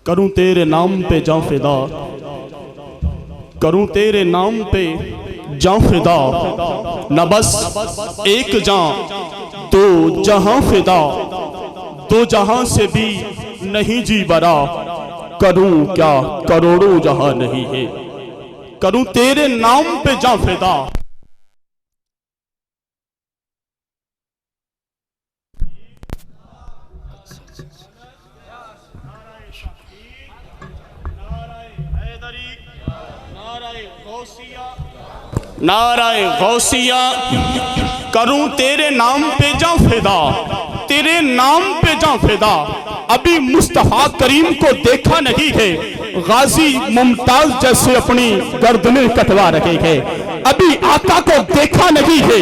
کروں تیرے نام پہ جاں فدا، کروں تیرے نام پہ جاں فدا، نہ بس ایک جاں دو جہاں فدا، دو جہاں سے بھی نہیں جی برا، کروں کیا کروڑوں جہاں نہیں ہے، کروں تیرے نام پہ جاں فدا۔ نعرہ غوثیہ، کروں تیرے نام پہ جاں فدا، تیرے نام پہ جاں فدا۔ ابھی مصطفیٰ کریم کو دیکھا نہیں ہے، غازی ممتاز جیسے اپنی گردنیں کٹوا رہے ہیں۔ ابھی آقا کو دیکھا نہیں ہے،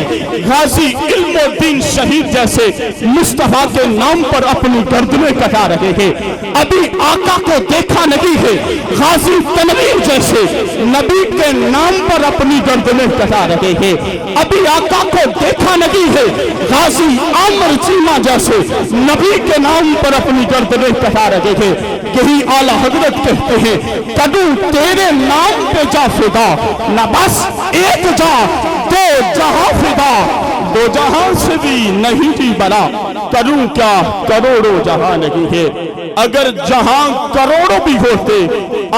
غازی علم و دین شہید جیسے مصطفیٰ کے نام پر اپنی گردنیں کٹا رہے ہیں۔ ابھی آقا کو دیکھا نہیں ہے، غازی تنویر جیسے نبی کے نام پر اپنی گردنیں کٹا رہے ہیں۔ ابھی آقا کو دیکھا نہیں ہے، غازی عامر چیمہ جیسے نبی کے نام پر اپنی گردنیں کٹا رہے ہیں۔ یہی اعلیٰ حضرت کہتے ہیں، کروں تیرے نام پہ جاں فدا، نہ بس ایک جاں دو جہاں فدا، دو جہاں سے بھی نہیں جی برا، کروں کیا کروڑوں جہاں نہیں ہے۔ اگر جہاں کروڑوں بھی ہوتے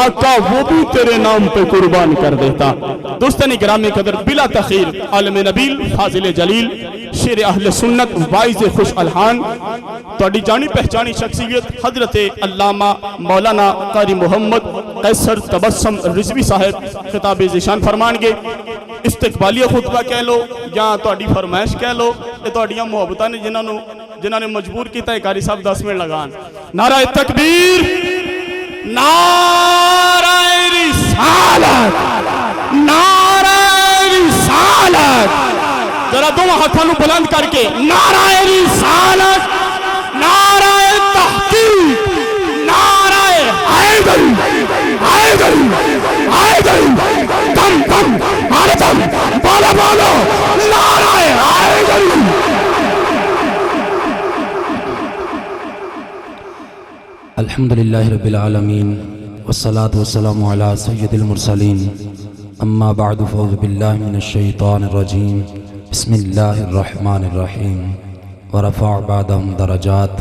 آقا وہ بھی تیرے نام پہ قربان کر دیتا۔ دوستان گرامی قدر، بلا تخیر عالم نبیل فاضل جلیل شیر اہل سنت وائز خوش الحان توڑی جانی پہچانی شخصیت حضرت علامہ مولانا قاری محمد قیصر تبسم رضوی صاحب خطاب ذیشان فرمان گے۔ استقبالیہ خطبہ کہہ لو یا توڑی فرمائش کہہ لو، یہ توڑیاں محبتہ نے جنہوں نے مجبور کیتا ہے قاری صاحب 10 منٹ لگان۔ نعرہ تکبیر، نعرہ رسالت، نعرہ رسالت، ذرا دو ہاتھوں بلند کر کے نعرہ رسالت، نعرہ تحقیق، نعرہ حیدری، حیدری، حیدری، دم دم ہر دم بالا بالا نعرہ حیدری۔ الحمدللہ رب العالمین والصلاة والسلام علی سید المرسلین، اما بعد فاعوذ باللہ من الشیطان الرجیم، بسم اللہ الرحمن الرحیم، ورفع بعدہم درجات،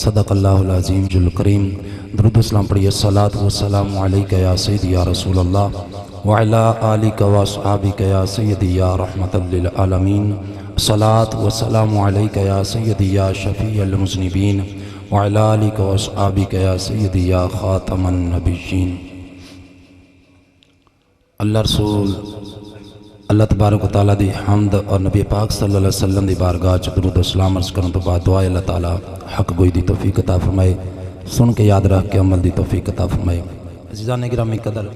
صدق اللہ العظیم جل کریم۔ درود اسلام پڑھئے، الصلاة والسلام علیکہ یا سیدی یا رسول اللہ، وعلا آلکہ واصحابکہ یا سیدی یا رحمت للعالمین، الصلاة والسلام علیکہ یا سیدی یا شفیع المذنبین، وعلا آلکہ واصحابکہ یا سیدی یا خاتم النبیین۔ اللہ رسول اللہ تبارک و تعالیٰ دی حمد اور نبی پاک صلی اللہ علیہ وسلم دی بارگاہ چ درود و سلام عرض کرن تو بعد دعائے اللہ تعالیٰ حق گوئی دی توفیق عطا فرمائے، سن کے یاد رکھ کے عمل دی توفیق عطا فرمائے۔ عزیزان گرامی قدر،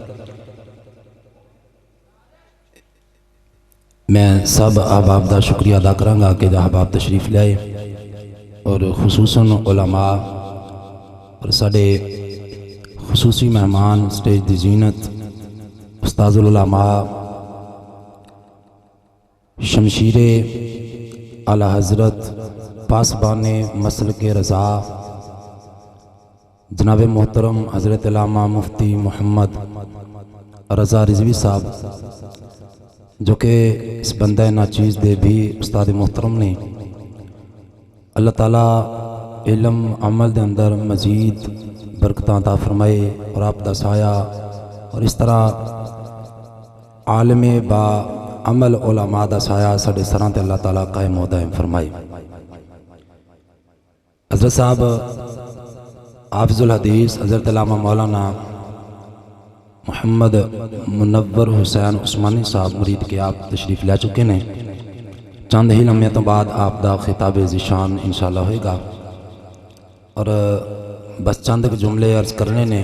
میں سب احباب دا شکریہ ادا کروں گا کہ احباب تشریف لے آئے، اور خصوصاً علماء اور ساڑے خصوصی مہمان سٹیج دی زینت استاذ العلماء شمشیر اعلیٰ حضرت پاسبان مسلک رضا جناب محترم حضرت علامہ مفتی محمد رضا رضوی صاحب، جو کہ اس بندہ ناچیز دے بھی استاد محترم نے، اللہ تعالیٰ علم عمل دے اندر مزید برکتاں عطا فرمائے اور آپ دا سایہ، اور اس طرح عالم با عمل علماء دا سایہ ساڑے سراں تے اللہ تعالیٰ قائم و دائم فرمائے۔ حضرت صاحب حافظ الحدیث حضرت علامہ مولانا محمد منور حسین عثمانی صاحب مرید کے آپ تشریف لے چکے ہیں۔ چند ہی لمحوں بعد آپ دا خطاب ذیشان انشاءاللہ ہوئے گا، اور بس چند جملے عرض کرنے نے،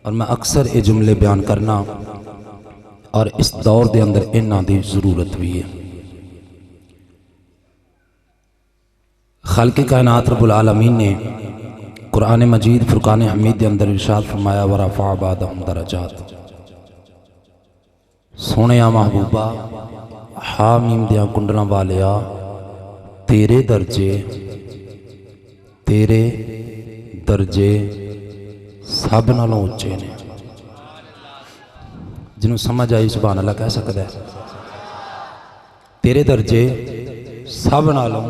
اور میں اکثر یہ جملے بیان کرنا، اور اس دور دے اندر انہاں دی ضرورت بھی ہے۔ خالق کائنات رب العالمین نے قرآن مجید فرقان حمید دے اندر ارشاد فرمایا ورفع بعدہم درجات۔ سونیا محبوبہ حامیم دیاں کنڈلاں والیا، تیرے درجے تیرے درجے سب نالوں اچے نے. جنہوں سمجھ آئی سبحان اللہ کہہ سکتا ہے. تیرے درجے سب نالوں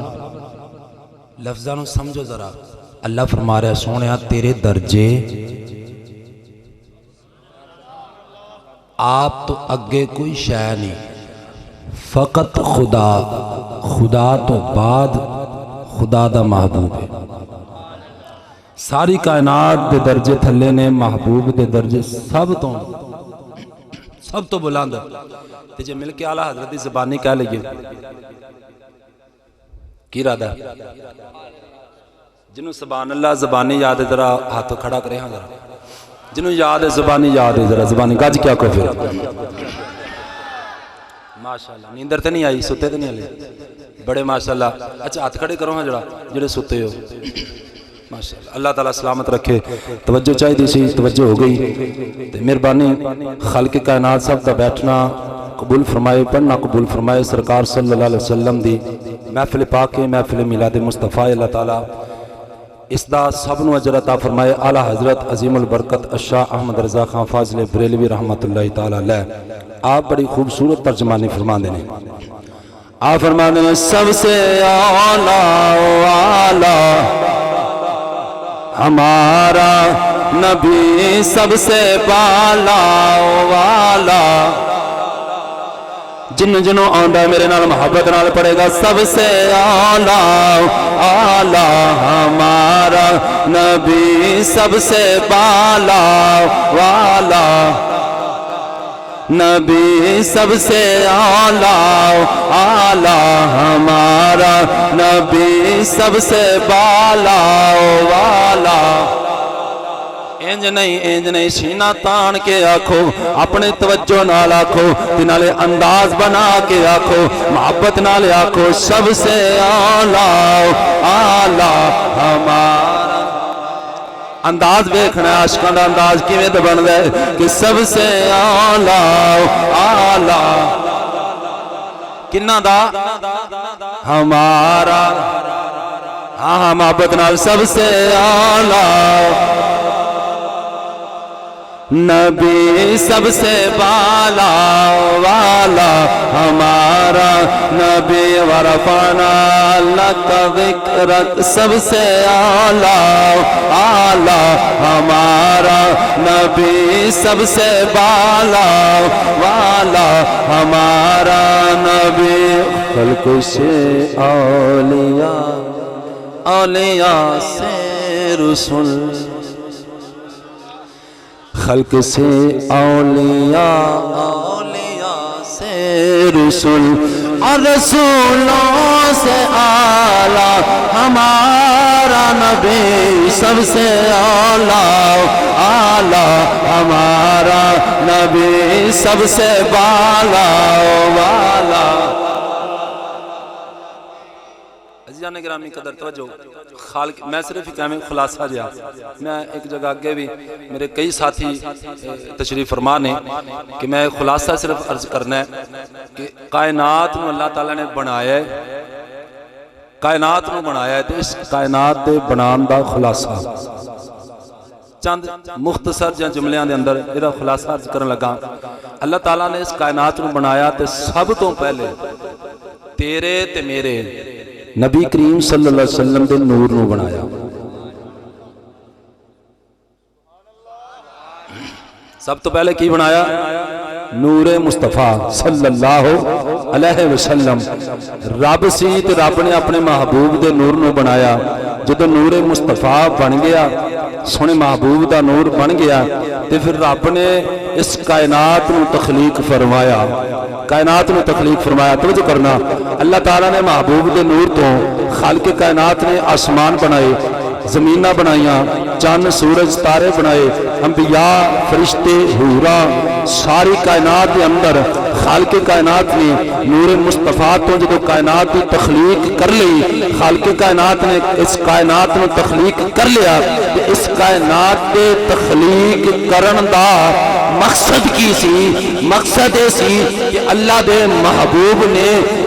لفظاں نوں سمجھو ذرا. اللہ فرما رہا ہے سونیا تیرے درجے آپ تو اگے کوئی شے نہیں، فقط خدا، خدا تو بعد خدا دا محبوب ہے. ساری کائنات دے درجے تھلے نے، محبوب دے درجے سب تو بلند. تے جے مل کے اعلیٰ حضرت دی زبانی کہہ لئیے کی ارادہ ہے؟ جنہوں سبحان اللہ زبانی یاد ہے ذرا ہاتھ کھڑا کرے. ہاں ذرا جنہوں یاد ہے زبانی یاد ہے ذرا زبانی گج کیا کو پھر ماشاءاللہ. نیندر تے نہیں آئی، ستے تے نہیں آئے بڑے ماشاءاللہ. اچھا ہاتھ کھڑے کرو. ہاں جڑا جڑے ستے ہو ماشاءاللہ. اللہ تعالیٰ سلامت رکھے. توجہ چاہیے دی سی، توجہ ہو گئی. مہربانی خالق کائنات سب دا بیٹھنا قبول فرمائے، پڑھنا قبول فرمائے. سرکار صلی اللہ علیہ وسلم دی محفل پاک محفل میلاد مصطفیٰ اللہ تعالیٰ اس دا سب نو اجر عطا فرمائے. اعلیٰ حضرت عظیم البرکت الشاہ احمد رضا خان فاضل بریلوی رحمت اللہ تعالیٰ علیہ آپ بڑی خوبصورت ترجمانی فرما دینے. آپ فرما دینے سب سے اعلیٰ ہمارا نبی، سب سے بالا والا. جنوں آندا میرے نال محبت نال پڑھے گا سب سے اعلیٰ ہمارا نبی، سب سے بالا والا نبی، سب سے اعلیٰ ہمارا نبی، سب سے بالا والا. انج نہیں سینہ تان کے آکھو، اپنے توجہ نال آکھو، نالے انداز بنا کے آکھو، محبت نال آکھو سب سے اعلیٰ ہمارا. انداز دیکھنا ہے عاشقاں دا انداز کیویں تے بندا ہے کہ سب سے اعلیٰ کناں دا ہمارا. ہاں محبت نال سب سے اعلیٰ نبی، سب سے بالا والا ہمارا نبی. ورفعنا لک ذکرک، سب سے اعلیٰ ہمارا نبی، سب سے بالا والا ہمارا نبی. خلق سے اولیاء سے رسول، خلق سے اولیاء سے رسول، اور رسولوں سے اعلیٰ ہمارا نبی، سب سے اعلیٰ ہمارا نبی، سب سے بالا والا. عزیزان گرامی قدر توجہ خالق. میں صرف ہی خلاصہ دیا. میں ایک جگہ آگے بھی میرے کئی ساتھی تشریف فرما نے کہ میں خلاصہ صرف عرض کرنا ہے کہ کائنات نو اللہ تعالیٰ نے بنایا ہے، کائنات نو بنایا ہے. تو اس کائنات دے بنان دا خلاصہ چند مختصر جہاں جملیاں دے اندر میرا خلاصہ عرض کرن لگا. اللہ تعالیٰ نے اس کائنات نو بنایا تے سب تو پہلے تیرے تے میرے نبی کریم صلی اللہ علیہ وسلم دے نور نو بنایا. سب تو پہلے کی بنایا؟ نور مصطفیٰ صلی اللہ علیہ وسلم. رب سی تے رب نے اپنے محبوب دے نور نو بنایا. جدو نور مصطفیٰ بن گیا، سونے محبوب دا نور بن گیا، تے پھر رب نے اس کائنات نو تخلیق فرمایا. کائنات نو تخلیق فرمایا. توجہ کرنا، اللہ تعالیٰ نے محبوب دے نور تو خالق کائنات نے آسمان بنائے، زمیناں بنائیاں، چاند سورج تارے بنائے، انبیاء فرشتے حورا ساری کائنات کے اندر خالق کائنات نے نور مصطفیٰ تو جدو کائنات کی تخلیق کر لی، خالق کائنات نے اس کائنات میں تخلیق کر لیا. اس کائنات کے تخلیق کرن دا مقصد کی سی؟ مقصد یہ سی کہ اللہ دے محبوب نے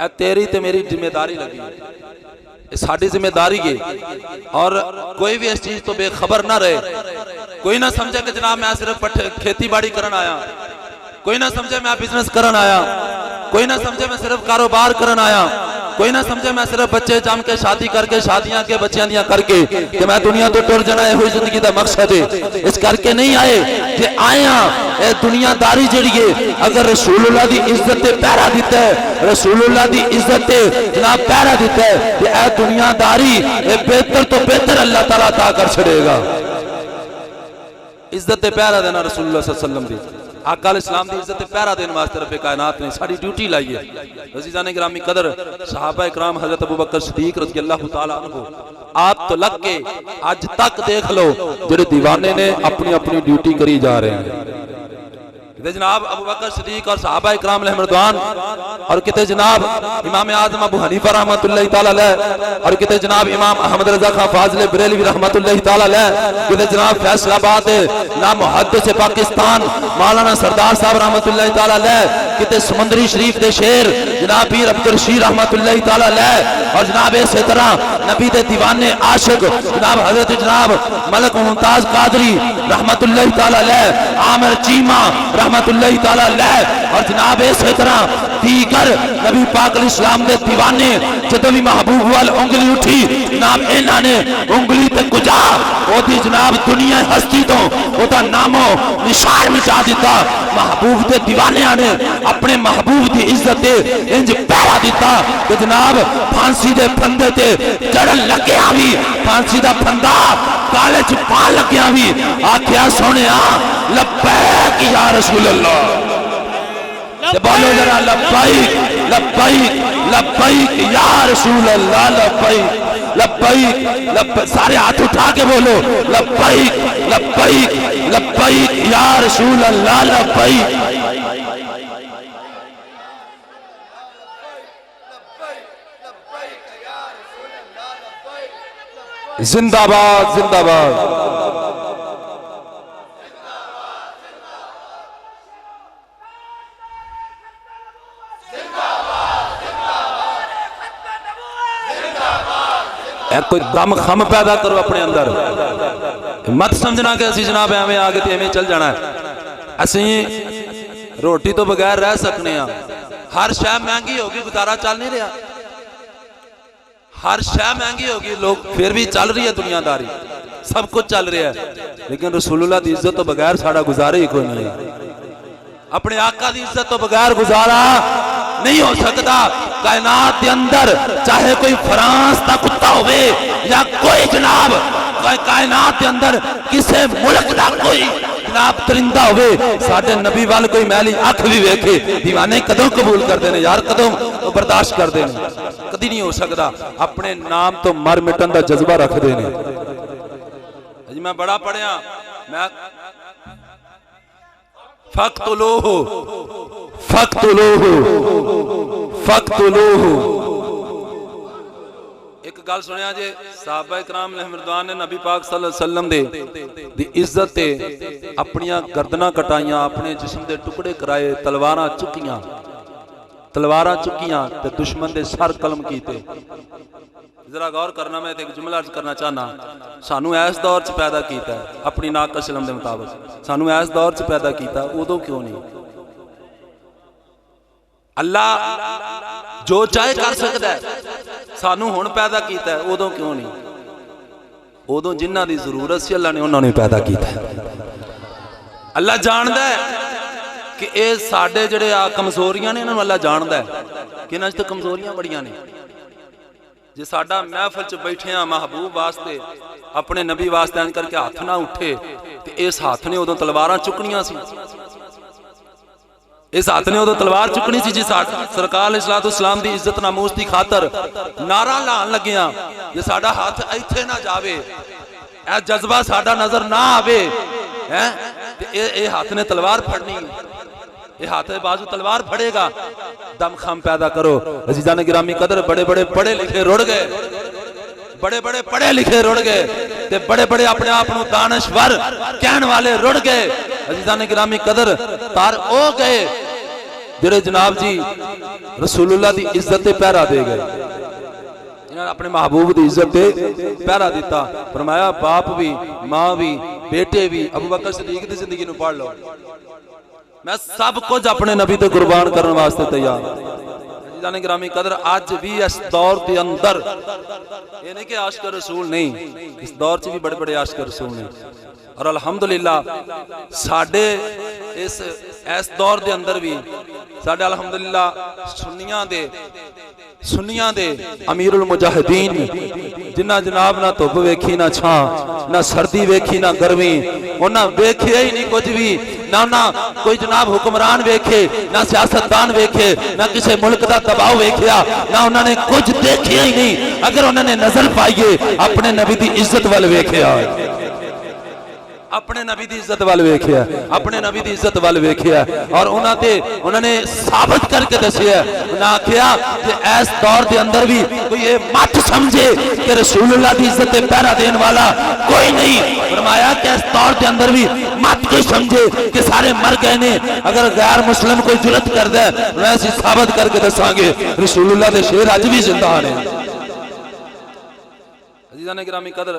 اے تیری تے میری ذمہ داری لگی ہے، یہ ساری ذمہ داری ہے، اور کوئی بھی اس چیز تو بے خبر نہ رہے. کوئی نہ سمجھے کہ جناب میں صرف کھیتی باڑی کرن آیا، کوئی نہ سمجھے میں بزنس کرن آیا، کوئی نہ سمجھے میں صرف کاروبار کرن آیا، کوئی نہ سمجھے میں صرف بچے جم کے شادی کر کے شادیاں کے بچیاں دیاں کر کے کہ میں دنیا تو ٹر جانا ہے ہوئی زندگی دا مقصد ہے. اس کر کے نہیں آئے کہ آیا اے دنیا داری جڑی ہے اگر رسول اللہ دی عزت تے پیرا دیتا ہے، رسول اللہ دی عزت تے جناب پیرا دیتا ہے کہ اے دنیا داری اے بہتر تو بہتر اللہ تعالیٰ عطا کر چھڑے گا. عزت تے پیرا دینا رسول اللہ صلی اللہ علیہ وسلم دی، آقا علیہ السلام دی عزت پیرا دین واسطے رب کائنات نے ساری ڈیوٹی لائی ہے. عزیزان گرامی قدر، صحابہ اکرام حضرت ابوبکر صدیق رضی اللہ تعالیٰ عنہ آپ تو لگ کے آج تک دیکھ لو جڑے دیوانے نے اپنی اپنی ڈیوٹی کری جا رہے ہیں. کتے جناب ابوبکر صدیق اور صحابہ اکرام علیہ مردوان، اور کتے جناب امام اعظم ابو حنیفہ رحمۃ اللہ تعالیٰ علیہ، اور کتے جناب امام احمد رضا خان فاضل بریلوی رحمۃ اللہ تعالیٰ علیہ، کتے جناب فیصل آباد نام محدث پاکستان مولانا سردار صاحب رحمۃ اللہ تعالیٰ علیہ، کتے سمندری شریف دے شیر جناب پیر عبدالرشید رحمۃ اللہ تعالیٰ علیہ، اور جناب اسی طرح نبی دے دیوانے عاشق جناب حضرت جناب ملک ممتاز قادری رحمۃ اللہ تعالیٰ علیہ، عامر چیمہ رحمت اللہ تعالیٰ علیہ، اور جناب اسی طرح دیگر نبی پاک علیہ السلام دے دیوانے جدو بھی محبوب وال انگلی اٹھی جناب انہاں نے انگلی تے کجا او دی جناب دنیا ہستی تو او دا نامو نشان مٹا دیتا. محبوب دے دیوانیاں نے اپنے محبوب دی عزت دے انج پیرا دیتا کہ جناب پھانسی دے پھندے تے چڑھن لگیا بھی پھانسی دا پھندا کالے چ پا لگیا بھی آکھیا سونیا لبیک یا رسول اللہ، بولو ذرا لبیک لبیک لبیک یا رسول اللہ، لبیک لبیک سارے ہاتھ اٹھا کے بولو لبیک لبیک لبیک یا رسول اللہ، لبیک. زندہ باد زندہ باد. کوئی دم خم پیدا کرو اپنے اندر، مت سمجھنا کہ اسی جناب ہمیں آگے تھے ہمیں چل جانا ہے. اسی روٹی تو بغیر رہ سکنے ہیں، ہر شے مہنگی ہوگی گزارا چل نہیں رہا، ہر شے مہنگی ہوگی لوگ پھر بھی چل رہی ہے دنیا داری، سب کچھ چل رہا ہے، لیکن رسول اللہ دی عزت تو بغیر ساڑا گزارے ہی کوئی نہیں ہے. اپنے آقا دی عزت تو بغیر گزارا نہیں ہو سکتا. کائنات کے اندر چاہے کوئی فرانس دا کتا ہوئے یا کوئی جناب کائنات کے اندر کسے ملک دا کوئی جناب ترندہ ہوئے ساڑھے نبی وال کوئی میلی آنکھ بھی ویکھے دیوانے قدم قبول کر دینے یار، قدم برداشت کر دینے، کدی نہیں ہو سکتا. اپنے نام تو مر مٹن دا جذبہ رکھ دینے. میں بڑا پڑھیا میں فَقْتُلُوهُ فَقْتُلُوهُ فَقْتُلُوهُ. ایک گل سنیا جے صحابہ اکرام علیہ مردوان نے نبی پاک صلی اللہ علیہ وسلم دی عزت تے اپنیاں گردناں کٹائیاں، اپنے جسم دے ٹکڑے کرائے، تلواراں چکیاں تے دشمن دے سر قلم کیتے. ذرا غور کرنا، میں ایک جملہ عرض کرنا چاہنا، سانو ایس دور چ پیدا کیتا ہے اپنی ناقص علم دے مطابق، سانو ایس دور چ پیدا کیتا ہے، ادو کیوں نہیں؟ اللہ جو چاہے کر سکتا ہے، سانو ہن پیدا کیتا ہے، ادو کیوں نہیں؟ ادو جنہ دی ضرورت سی اللہ نے انہوں نے پیدا کیتا ہے. اللہ جاندا ہے کہ اے ساڈے جڑے کمزوریاں نے، انہاں نوں اللہ جاندا ہے کہ انہاں وچ کمزوریاں بڑیاں نے. جی ساڈا محفل چ بیٹھے ہیں محبوب واسطے اپنے نبی واسطے ان کر کے ہاتھ نہ اٹھے تے اس ہاتھ نے ادو تلواراں چکنیاں سی، اس ہاتھ نے ادو تلوار چکنی سی جی سرکار علیہ السلام دی عزت ناموس دی خاطر نعرہ لان لگیاں جی ساڈا ہاتھ ایتھے نہ جاوے، اے جذبہ ساڈا نظر نہ آوے، اے ہاتھ نے تلوار پھڑنی، یہ ہاتھ بازو تلوار پھڑے گا. دم خم پیدا کرو. عزیزان گرامی قدر، بڑے بڑے پڑھے لکھے رڑ گئے، بڑے بڑے پڑھے لکھے رڑ گئے تے بڑے بڑے اپنے آپ نو دانشور کہن والے رڑ گئے. عزیزان گرامی قدر تار او گئے جڑے جناب جی رسول اللہ دی عزت تے پہرا دے گئے، انہوں نے اپنے محبوب دی عزت تے پہرا دیتا. فرمایا باپ بھی، ماں بھی، بیٹے بھی. ابو بکر صدیق دی زندگی نو پڑھ لو، میں سب کچھ اپنے نبی تے قربان کرنے واسطے تیار. عزیزان گرامی قدر آج بھی اس دور دے اندر یہ نہیں کہ عاشق رسول نہیں، اس دور چ بھی بڑے بڑے عاشق رسول نہیں. اور الحمدللہ ساڈے اس دور دے اندر بھی ساڈے الحمدللہ سنیاں دے امیر المجاہدین جنہ جناب نہ دھوپ ویکھی نہ چھاں، نہ سردی ویکھی نہ گرمی، انہاں ویکھیا ہی نہیں کچھ بھی، نہ کوئی جناب حکمران ویکھے، نہ سیاستدان ویکھے، نہ کسی ملک دا دباؤ ویکھیا، نہ انہوں نے کچھ دیکھیا ہی نہیں. اگر انہوں نے نظر پائیے اپنے نبی دی عزت وال ویکھیا، اپنے نبی دی عزت وال ویکھیا، اپنے نبی دی عزت وال ویکھیا. اور انہوں نے ثابت کر کے دسیا، انہاں کہا کہ اس دور دے اندر بھی کوئی یہ مت سمجھے کہ رسول اللہ دی عزت تے پہرا دین والا کوئی نہیں. فرمایا کہ اس دور دے اندر بھی مت کوئی سمجھے کہ سارے مر گئے نے. اگر غیر مسلم کوئی جرت کردا ہے میں اسی ثابت کر کے دساں گے رسول اللہ دے شیر اج بھی زندہ نے. عزیزان گرامی قدر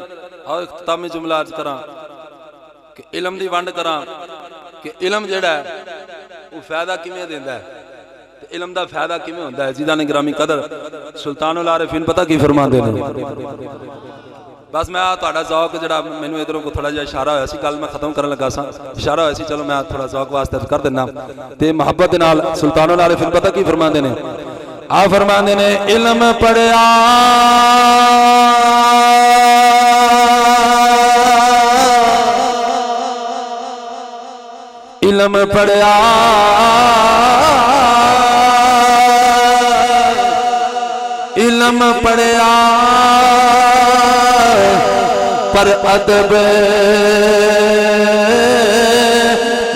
اور اختتامی جملہ عرض کراں کہ علم دی ونڈ کراں کہ علم جڑا ہے وہ فائدہ کیویں دیندا ہے تے علم دا فائدہ کیویں ہوندا ہے. عزیزان گرامی قدر سلطان العارفین پتہ کی فرماندے نے، بس میں تہاڈا ذوق جڑا مینوں ادھروں کو تھوڑا جہا اشارہ ہویا سی، گل میں ختم کرن لگا سا، اشارہ ہویا سی، چلو میں تھوڑا ذوق واسطے کر دینا. تے محبت دے نال سلطان العارفین پتہ کی فرماندے نے، آ فرماندے نے علم پڑھیا علم پڑھیا علم پڑھیا پر ادب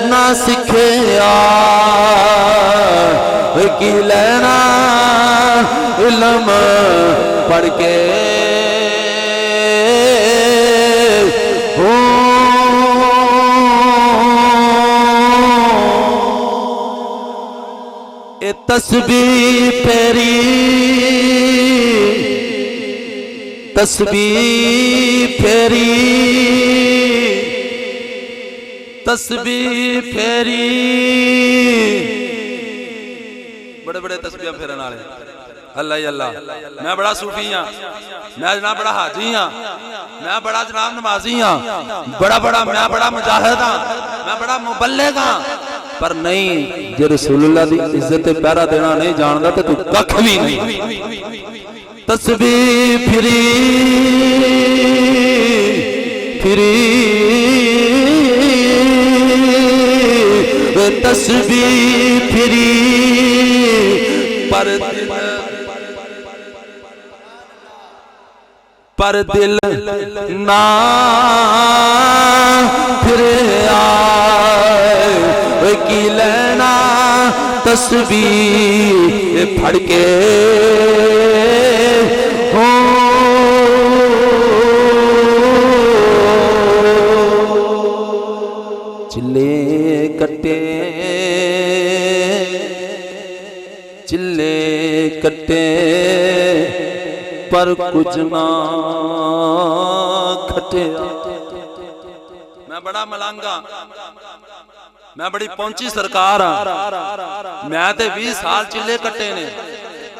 نہ سکھیا، کی لینا علم پڑھ کے تسبیح پھیری تسبیح پھیری تسبیح پھیری. بڑے بڑے تسبیح پھیرن والے اللہ ہی اللہ. میں بڑا صوفی ہاں، میں جناب بڑا حاجی ہاں، میں بڑا جناب نمازی ہاں، میں بڑا مجاہد ہاں، میں بڑا مبلغ ہاں، پر نہیں جے رسول اللہ دی عزت پہرا دینا نہیں جاندا تے تو ککھ بھی نہیں. تسبیح پھری تسبیح پھری پر دل نہ پھریا، کی لینا تسبیح پڑھ کے چلے کٹے پر کچھ نہ کھٹیا. میں بڑا ملانگا، میں بڑی پہنچی سرکار ہاں، میں تے 20 سال چلے کٹے نے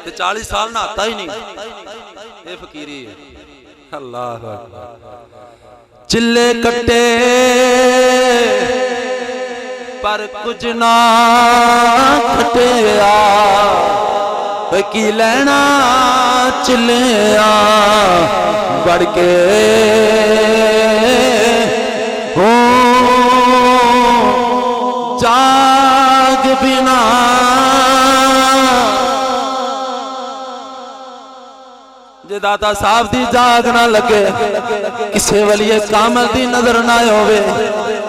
تے 40 سال نہاتا ہی نہیں. اے فقیری ہے. اللہ چلے کٹے پر کچھ نہ کھٹیا، کی لینا چلیا بڑھ کے جاگ بنا جے داتا صاحب دی جاگ نہ لگے، کسے ولی کامل دی نظر نہ ہوئے،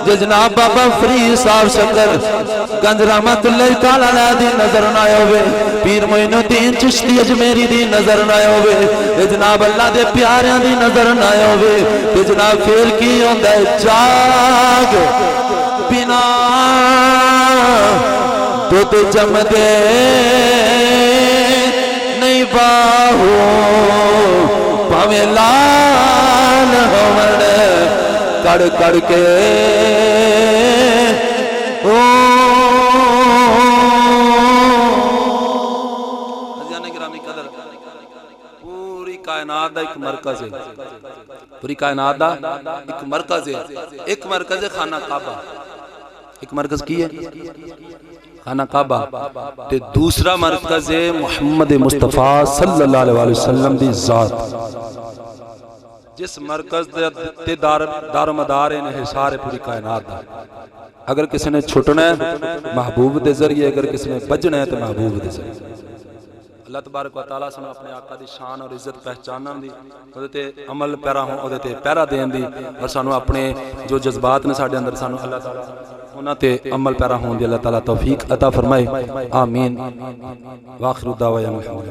جے جناب بابا فرید صاحب شکر گنج رحمت اللہ تعالیٰ علیہ دی نظر نہ ہوئے، پیر معین الدین چشتی اجمیری دی نظر نہ ہوئے، جے جناب اللہ دے پیاریاں دی نظر نہ ہوئے، جے جناب پھر کی ہوندہ ہے جاگ بنا بت جمدے نہیں باہو پاویں لال ہومن کڑ کڑ کے حضرت گرامی قدر پوری کائنات دا ایک مرکز ہے، پوری کائنات دا ایک مرکز ہے، ایک مرکز ہے خانہ کعبہ، ایک مرکز کی ہے خانہ کعبہ، تے دوسرا مرکز ہے محمد مصطفیٰ صلی اللہ علیہ وسلم دی ذات، جس مرکز تے دار مدار انحصار ہے پوری کائنات دا۔ اگر کسی نے چھٹنا ہے محبوب دے ذریعے، اگر کسی نے بجنا ہے تو محبوب دے ذریعے۔ اللہ تبارک و تعالیٰ سنو اپنے آقا دی شان اور عزت پہچاننا دی، تے عمل پیرا ہوں، تے پیرا دین دی، اور سانو اپنے جو جذبات نے ساڑھے اندر سانو اللہ تعالیٰ انہاں تے عمل پیرا ہوں دی اللہ تعالیٰ توفیق عطا فرمائے، آمین۔ وآخر الدعوہ یا محمد